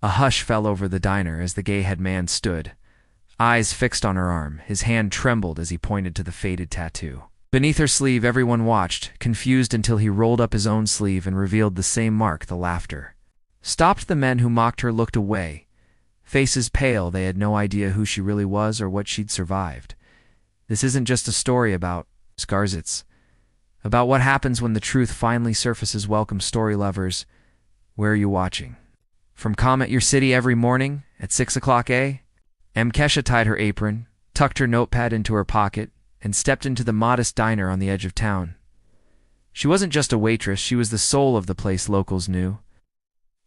A hush fell over the diner as the gay-head man stood, eyes fixed on her arm. His hand trembled as he pointed to the faded tattoo. Beneath her sleeve, everyone watched, confused, until he rolled up his own sleeve and revealed the same mark. The laughter stopped. The men who mocked her looked away, faces pale. They had no idea who she really was or what she'd survived. This isn't just a story about scars, it's about what happens when the truth finally surfaces. Welcome, story lovers. Where are you watching from? Comment your city every morning at 6 o'clock a.m. Kesha tied her apron, tucked her notepad into her pocket, and stepped into the modest diner on the edge of town. She wasn't just a waitress, she was the soul of the place locals knew.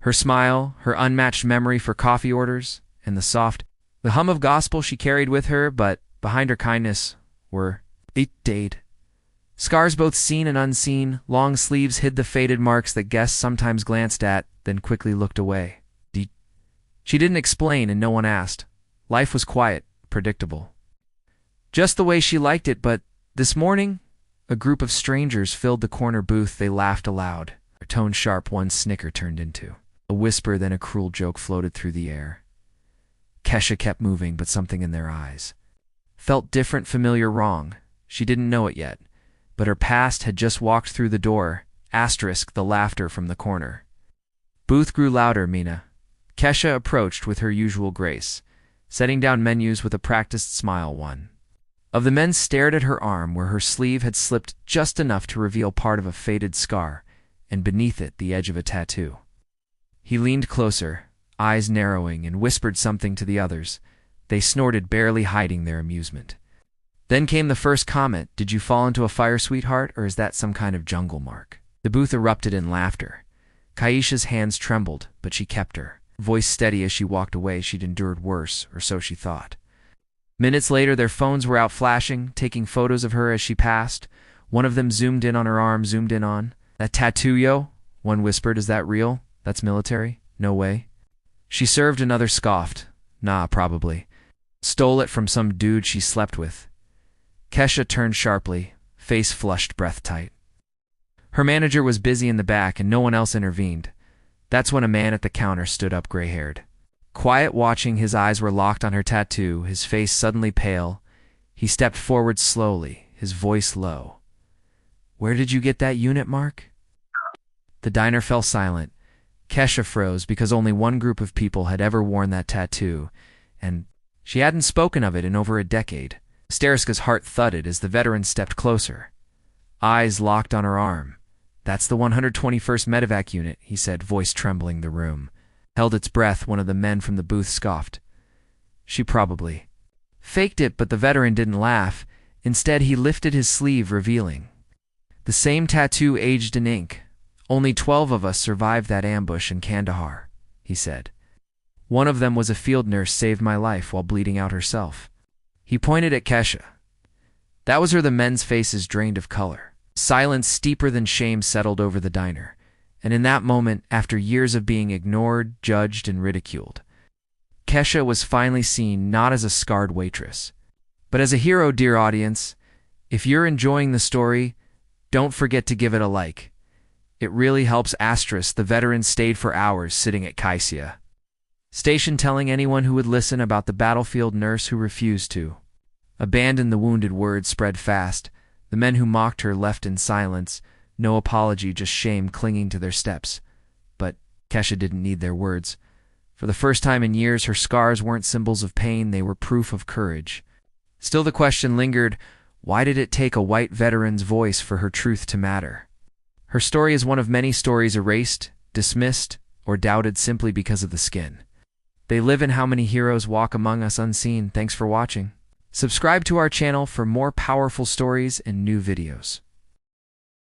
Her smile, her unmatched memory for coffee orders, and the hum of gospel she carried with her, but behind her kindness were dade scars, both seen and unseen. Long sleeves hid the faded marks that guests sometimes glanced at, then quickly looked away. She didn't explain, and no one asked. Life was quiet, predictable, just the way she liked it. But this morning, a group of strangers filled the corner booth. They laughed aloud, their tone sharp. One snicker turned into a whisper, then a cruel joke floated through the air. Kesha kept moving, but something in their eyes felt different, familiar, wrong. She didn't know it yet, but her past had just walked through the door. The laughter from the corner booth grew louder. Mina. Kesha approached with her usual grace, setting down menus with a practiced smile. One of the men stared at her arm, where her sleeve had slipped just enough to reveal part of a faded scar, and beneath it the edge of a tattoo. He leaned closer, eyes narrowing, and whispered something to the others. They snorted, barely hiding their amusement. Then came the first comment. Did you fall into a fire, sweetheart, or is that some kind of jungle mark? The booth erupted in laughter. Kaisha's hands trembled, but she kept her voice steady as she walked away. She'd endured worse, or so she thought. Minutes later, their phones were out flashing, taking photos of her as she passed. One of them zoomed in on her arm, zoomed in on that tattoo, yo. One whispered, is that real? That's military? No way. She served. Another scoffed. Nah, probably. Stole it from some dude she slept with. Kesha turned sharply, face flushed, breath tight. Her manager was busy in the back, and no one else intervened. That's when a man at the counter stood up, gray-haired, quiet, watching. His eyes were locked on her tattoo, his face suddenly pale. He stepped forward slowly, his voice low. Where did you get that unit mark? The diner fell silent. Kesha froze, because only one group of people had ever worn that tattoo, and she hadn't spoken of it in over a decade. Steriska's heart thudded as the veteran stepped closer, eyes locked on her arm. That's the 121st Medevac unit, he said, voice trembling. The room held its breath. One of the men from the booth scoffed. She probably faked it, but the veteran didn't laugh. Instead, he lifted his sleeve, revealing the same tattoo aged in ink. Only 12 of us survived that ambush in Kandahar, he said. One of them was a field nurse, saved my life while bleeding out herself. He pointed at Kesha. That was her. The men's faces drained of color. Silence steeper than shame settled over the diner. And in that moment, after years of being ignored, judged, and ridiculed, Kesha was finally seen not as a scarred waitress, but as a hero. Dear audience, if you're enjoying the story, don't forget to give it a like. It really helps. The veteran stayed for hours sitting at Kaisia station, telling anyone who would listen about the battlefield nurse who refused to abandon the wounded. Word spread fast. The men who mocked her left in silence, no apology, just shame clinging to their steps. But Kesha didn't need their words. For the first time in years, her scars weren't symbols of pain, they were proof of courage. Still, the question lingered, why did it take a white veteran's voice for her truth to matter? Her story is one of many stories erased, dismissed, or doubted simply because of the skin. They live in how many heroes walk among us unseen. Thanks for watching. Subscribe to our channel for more powerful stories and new videos.